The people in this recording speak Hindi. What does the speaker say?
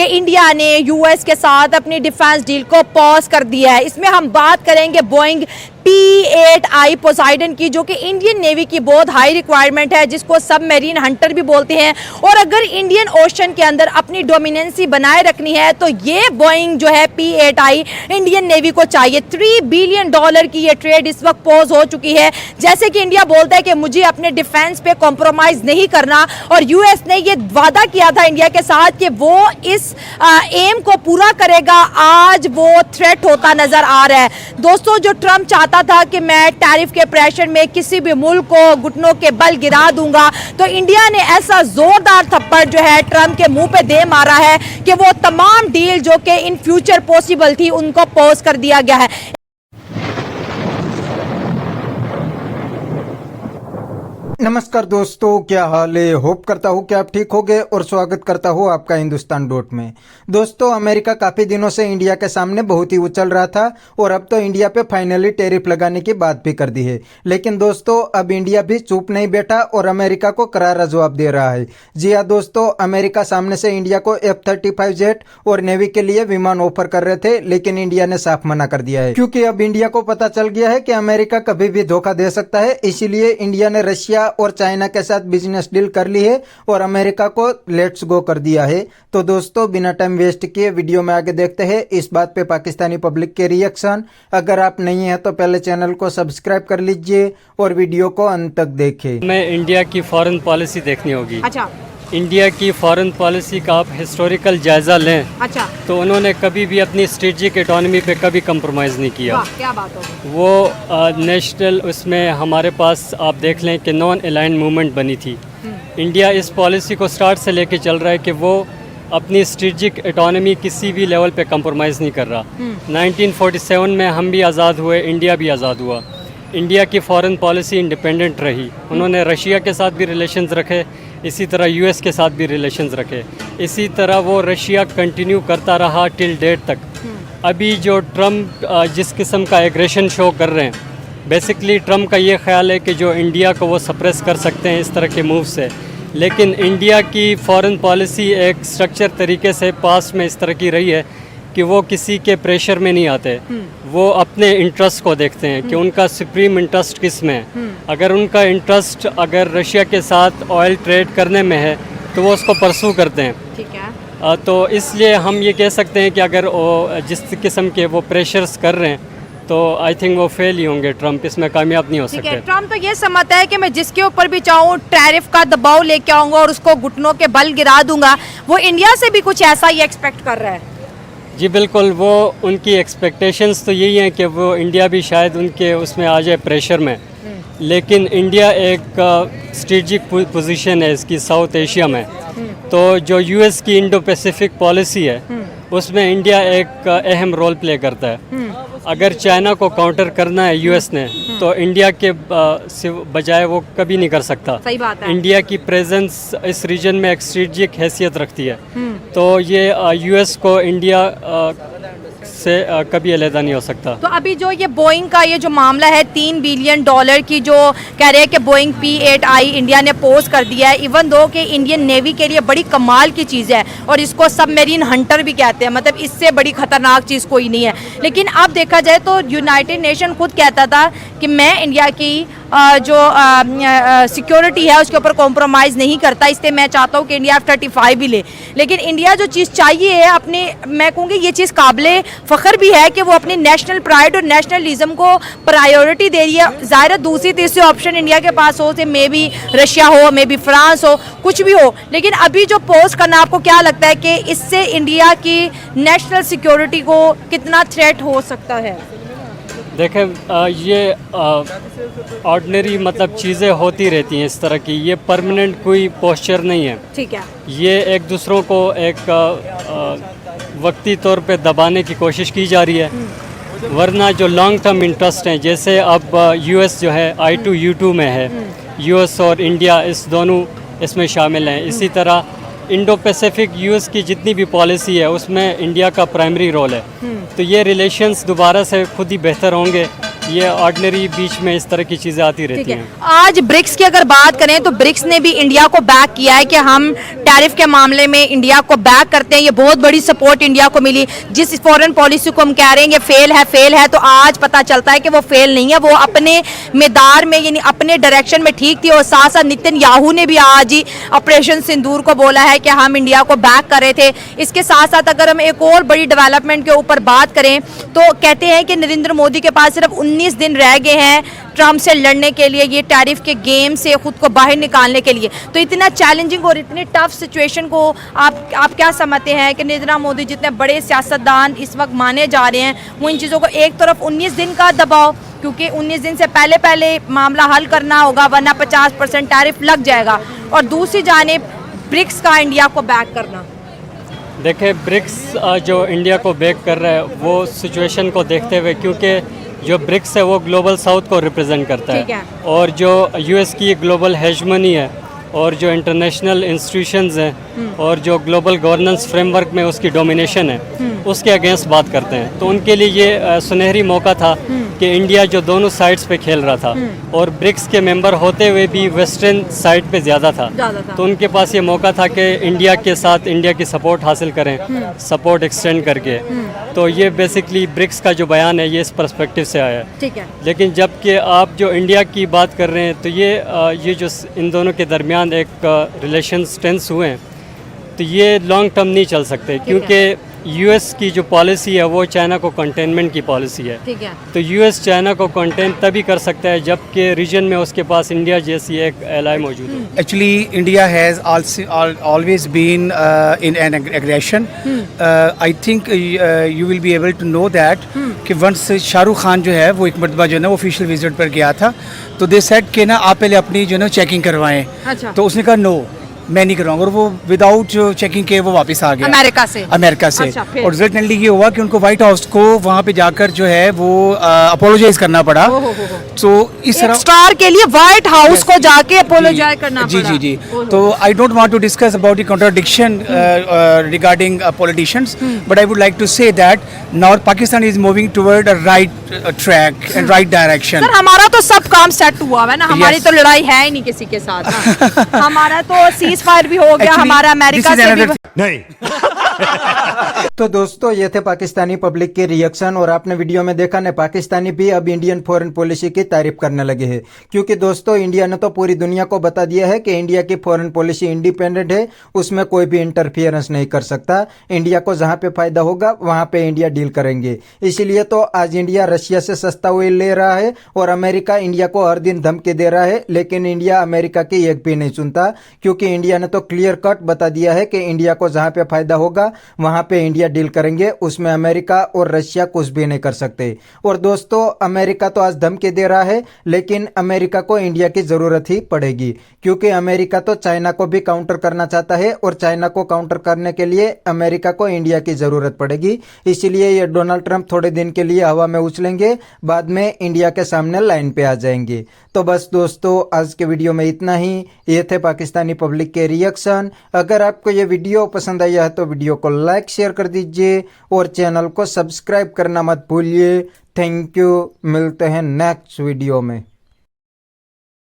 कि इंडिया ने यूएस के साथ अपनी डिफेंस डील को पॉज कर दिया है। इसमें हम बात करेंगे बोइंग P-8I पोसाइडन की, जो कि इंडियन नेवी की बहुत हाई रिक्वायरमेंट है, जिसको सबमरीन हंटर भी बोलते हैं। और अगर इंडियन ओशन के अंदर अपनी डोमिनेंसी बनाए रखनी है तो ये बोइंग जो है P-8I इंडियन नेवी को चाहिए। $3 बिलियन की ये ट्रेड इस वक्त पॉज हो चुकी है। जैसे कि इंडिया बोलता है कि मुझे अपने डिफेंस पे कॉम्प्रोमाइज नहीं करना, और यूएस ने ये वादा किया था इंडिया के साथ कि वो इस एम को पूरा करेगा। आज वो थ्रेट होता नजर आ रहा है। दोस्तों, जो ट्रंप चाहता था कि मैं टैरिफ के प्रेशर में किसी भी मुल्क को घुटनों के बल गिरा दूंगा, तो इंडिया ने ऐसा जोरदार थप्पड़ जो है ट्रंप के मुंह पे दे मारा है कि वो तमाम डील जो कि इन फ्यूचर पॉसिबल थी उनको पॉज कर दिया गया है। नमस्कार दोस्तों, क्या हाल है। होप करता हूँ कि आप ठीक होंगे और स्वागत करता हूँ आपका हिंदुस्तान डॉट में। दोस्तों, अमेरिका काफी दिनों से इंडिया के सामने बहुत ही उछल रहा था और अब तो इंडिया पे फाइनली टैरिफ लगाने की बात भी कर दी है। लेकिन दोस्तों, अब इंडिया भी चुप नहीं बैठा और अमेरिका को करारा जवाब दे रहा है। जी हाँ दोस्तों, अमेरिका सामने से इंडिया को F-35 जेट और नेवी के लिए विमान ऑफर कर रहे थे, लेकिन इंडिया ने साफ मना कर दिया है, क्योंकि अब इंडिया को पता चल गया है कि अमेरिका कभी भी धोखा दे सकता है। इसीलिए इंडिया ने रशिया और चाइना के साथ बिजनेस डील कर ली है और अमेरिका को लेट्स गो कर दिया है। तो दोस्तों, बिना टाइम वेस्ट किए वीडियो में आगे देखते हैं इस बात पे पाकिस्तानी पब्लिक के रिएक्शन। अगर आप नहीं हैं तो पहले चैनल को सब्सक्राइब कर लीजिए और वीडियो को अंत तक देखें। हमें इंडिया की फॉरेन पॉलिसी देखनी होगी। अच्छा, इंडिया की फॉरेन पॉलिसी का आप हिस्टोरिकल जायजा लें। अच्छा, तो उन्होंने कभी भी अपनी स्ट्रेटेजिक इकोनॉमी पे कभी कंप्रोमाइज़ नहीं किया। वाह, क्या बात हो। वो नेशनल उसमें हमारे पास आप देख लें कि नॉन अलाइंड मूवमेंट बनी थी। इंडिया इस पॉलिसी को स्टार्ट से लेके चल रहा है कि वो अपनी स्ट्रेटेजिक इकोनॉमी किसी भी लेवल पे कंप्रोमाइज़ नहीं कर रहा। 1947 में हम भी आज़ाद हुए, इंडिया भी आज़ाद हुआ। इंडिया की फॉरेन पॉलिसी इंडिपेंडेंट रही। उन्होंने रशिया के साथ भी रिलेशंस रखे, इसी तरह यूएस के साथ भी रिलेशंस रखे। इसी तरह वो रशिया कंटिन्यू करता रहा टिल डेट तक। अभी जो ट्रम्प जिस किस्म का एग्रेशन शो कर रहे हैं, बेसिकली ट्रम्प का ये ख्याल है कि जो इंडिया को वो सप्रेस कर सकते हैं इस तरह के मूव से। लेकिन इंडिया की फॉरेन पॉलिसी एक स्ट्रक्चर तरीके से पास्ट में इस तरह की रही है कि वो किसी के प्रेशर में नहीं आते। वो अपने इंटरेस्ट को देखते हैं कि उनका सुप्रीम इंटरेस्ट किस में है। अगर उनका इंटरेस्ट अगर रशिया के साथ ऑयल ट्रेड करने में है तो वो उसको परसू करते हैं। ठीक है। तो इसलिए हम ये कह सकते हैं कि अगर वो जिस किस्म के वो प्रेशर्स कर रहे हैं तो आई थिंक वो फेल ही होंगे। ट्रम्प इसमें कामयाब नहीं हो सकते। ट्रम्प तो ये समझता है कि मैं जिसके ऊपर भी चाहूँ टैरिफ का दबाव लेके आऊँगा और उसको घुटनों के बल गिरा दूंगा। वो इंडिया से भी कुछ ऐसा ही एक्सपेक्ट कर रहा है। जी बिल्कुल, वो उनकी एक्सपेक्टेशंस तो यही हैं कि वो इंडिया भी शायद उनके उसमें आ जाए प्रेशर में। लेकिन इंडिया एक स्ट्रेटजिक पोजीशन है इसकी साउथ एशिया में। तो जो यूएस की इंडो पैसिफिक पॉलिसी है उसमें इंडिया एक अहम रोल प्ले करता है। अगर चाइना को काउंटर करना है यूएस ने तो इंडिया के बजाय वो कभी नहीं कर सकता। सही बात है। इंडिया की प्रेजेंस इस रीजन में एक स्ट्रेटजिक हैसियत रखती है। तो ये यूएस को इंडिया से कभी अलग नहीं हो सकता। तो अभी जो ये बोइंग का ये जो मामला है $3 बिलियन की जो कह रहे हैं कि बोइंग P-8I इंडिया ने पोस्ट कर दिया है, इवन दो कि इंडियन नेवी के लिए बड़ी कमाल की चीज़ है और इसको सबमरीन हंटर भी कहते हैं, मतलब इससे बड़ी खतरनाक चीज़ कोई नहीं है। लेकिन अब देखा जाए तो यूनाइटेड नेशन खुद कहता था कि मैं इंडिया की जो सिक्योरिटी है उसके ऊपर कॉम्प्रोमाइज़ नहीं करता, इसलिए मैं चाहता हूँ कि इंडिया F-35 भी ले। लेकिन इंडिया जो चीज़ चाहिए है अपने, मैं कहूँगी ये चीज़ काबिले फ़ख्र भी है कि वो अपनी नेशनल प्राइड और नेशनलिज्म को प्रायोरिटी दे रही है। ज़ाहिर दूसरी तीसरी ऑप्शन इंडिया के पास हो, से मे बी रशिया हो, मे बी फ्रांस हो, कुछ भी हो। लेकिन अभी जो पोस्ट करना, आपको क्या लगता है कि इससे इंडिया की नेशनल सिक्योरिटी को कितना थ्रेट हो सकता है? देखें, ये ऑर्डिनरी मतलब चीज़ें होती रहती हैं इस तरह की। ये परमानेंट कोई पोस्चर नहीं है। ठीक है। ये एक दूसरों को एक वक्ती तौर पे दबाने की कोशिश की जा रही है, वरना जो लॉन्ग टर्म इंटरेस्ट हैं, जैसे अब यूएस जो है I2U2 में है, यूएस और इंडिया इस दोनों इसमें शामिल हैं। इसी तरह इंडो पैसिफिक यूएस की जितनी भी पॉलिसी है उसमें इंडिया का प्राइमरी रोल है। तो ये रिलेशंस दोबारा से खुद ही बेहतर होंगे ये ऑर्डिनरी बीच में इस तरह की चीज़ें आती ठीक रहती है। हैं। आज ब्रिक्स की अगर बात करें तो ब्रिक्स ने भी इंडिया को बैक किया है कि हम टैरिफ के मामले में इंडिया को बैक करते हैं। ये बहुत बड़ी सपोर्ट इंडिया को मिली। जिस फॉरेन पॉलिसी को हम कह रहे हैं ये फेल है तो आज पता चलता है कि वो फेल नहीं है, वो अपने मेदार में यानी अपने डायरेक्शन में ठीक थी। और साथ साथ नितिन याहू ने भी आज ही ऑपरेशन सिंदूर को बोला है कि हम इंडिया को बैक कर रहे थे। इसके साथ साथ अगर हम एक और बड़ी डेवलपमेंट के ऊपर बात करें तो कहते हैं कि नरेंद्र मोदी के पास सिर्फ 19 दिन रह गए हैं ट्रम्प से लड़ने के लिए, ये टैरिफ के गेम से खुद को बाहर निकालने के लिए। तो इतना चैलेंजिंग और इतनी टफ सिचुएशन को आप क्या समझते हैं कि नरेंद्र मोदी जितने बड़े सियासतदान इस वक्त माने जा रहे हैं वो इन चीज़ों को एक तरफ 19 दिन का दबाव, क्योंकि 19 दिन से पहले मामला हल करना होगा वरना 50% टैरिफ लग जाएगा, और दूसरी जानिब ब्रिक्स का इंडिया को बैक करना। देखिए ब्रिक्स जो इंडिया को बैक कर रहा है वो सिचुएशन को देखते हुए, क्योंकि जो ब्रिक्स है वो ग्लोबल साउथ को रिप्रेजेंट करता ठीक है है। और जो यूएस की ग्लोबल हेजमनी है और जो इंटरनेशनल इंस्टीट्यूशंस हैं और जो ग्लोबल गवर्नेंस फ्रेमवर्क में उसकी डोमिनेशन है उसके अगेंस्ट बात करते हैं। तो उनके लिए ये सुनहरी मौका था कि इंडिया जो दोनों साइड्स पे खेल रहा था और ब्रिक्स के मेंबर होते हुए भी वेस्टर्न साइड पे ज़्यादा था, तो उनके पास ये मौका था कि इंडिया के साथ इंडिया की सपोर्ट हासिल करें, सपोर्ट एक्सटेंड करके। तो ये बेसिकली ब्रिक्स का जो बयान है ये इस पर्सपेक्टिव से आया है। ठीक है। लेकिन जबकि आप जो इंडिया की बात कर रहे हैं तो ये जो इन दोनों के दरमियान एक रिलेशंस टेंस हुए हैं तो ये लॉन्ग टर्म नहीं चल सकते, क्योंकि यूएस की जो पॉलिसी है वो चाइना को कंटेनमेंट की पॉलिसी है। ठीक है। तो यूएस चाइना को कंटेन तभी कर सकता है जबकि रीजन में उसके पास इंडिया जैसी एक एलाई मौजूद है। Actually, India has also always been in an aggression. I think you will be able to know that कि once शाहरुख खान जो है वो एक मरतबा जो है ना वो ऑफिशियल विजिट पर गया था, तो दे सेड कि ना आप पहले अपनी जो है ना चेकिंग करवाएं। अच्छा। तो उसने कहा नो मैं नहीं करवाऊंगा, और वो विदाउट चेकिंग के वो वापस आ गया अमेरिका से। अच्छा, फिर? और रिजल्टेंटली ये हुआ कि उनको व्हाइट हाउस को वहाँ पे जाकर जो है वो अपोलोजाइज करना पड़ा। तो इस एक तरह स्टार के लिए व्हाइट हाउस Yes. को जाके अपोलोजाइज करना जी पड़ा। जी जी तो I don't want to discuss about the contradiction regarding politicians, but I would like to say that now Pakistan is moving toward a right track and right direction. Sir हमारा तो सब काम सेट हुआ है ना, हमारी Yes. तो लड़ाई है ही नहीं किसी के साथ ना। हमारा तो सीज फायर भी हो गया, Actually, हमारा अमेरिका this is से भी another- नहीं तो दोस्तों ये थे पाकिस्तानी पब्लिक के रिएक्शन, और आपने वीडियो में देखा ना पाकिस्तानी भी अब इंडियन फॉरेन पॉलिसी की तारीफ करने लगे हैं, क्योंकि दोस्तों इंडिया ने तो पूरी दुनिया को बता दिया है कि इंडिया की फॉरेन पॉलिसी इंडिपेंडेंट है, उसमें कोई भी इंटरफियरेंस नहीं कर सकता। इंडिया को जहां पे फायदा होगा वहां पे इंडिया डील करेंगे। इसीलिए तो आज इंडिया रशिया से सस्ता ऑयल ले रहा है और अमेरिका इंडिया को हर दिन धमकी दे रहा है, लेकिन इंडिया अमेरिका की एक भी नहीं सुनता, क्योंकि इंडिया ने तो क्लियर कट बता दिया है कि इंडिया को जहां पे फायदा होगा वहां पे इंडिया डील करेंगे, उसमें अमेरिका और रशिया कुछ भी नहीं कर सकते। और दोस्तों अमेरिका तो आज धमकी दे रहा है, लेकिन अमेरिका को इंडिया की जरूरत ही पड़ेगी, क्योंकि अमेरिका तो चाइना को भी काउंटर करना चाहता है और चाइना को काउंटर करने के लिए अमेरिका को इंडिया की जरूरत पड़ेगी। इसीलिए ये डोनाल्ड ट्रंप थोड़े दिन के लिए हवा में उछलेंगे, बाद में इंडिया के सामने लाइन पे आ जाएंगे। तो बस दोस्तों आज के वीडियो में इतना ही। ये थे पाकिस्तानी पब्लिक के रिएक्शन। अगर आपको ये वीडियो पसंद आया है तो वीडियो को लाइक शेयर कर दीजिए और चैनल को सब्सक्राइब करना मत भूलिए। थैंक यू, मिलते हैं नेक्स्ट वीडियो में।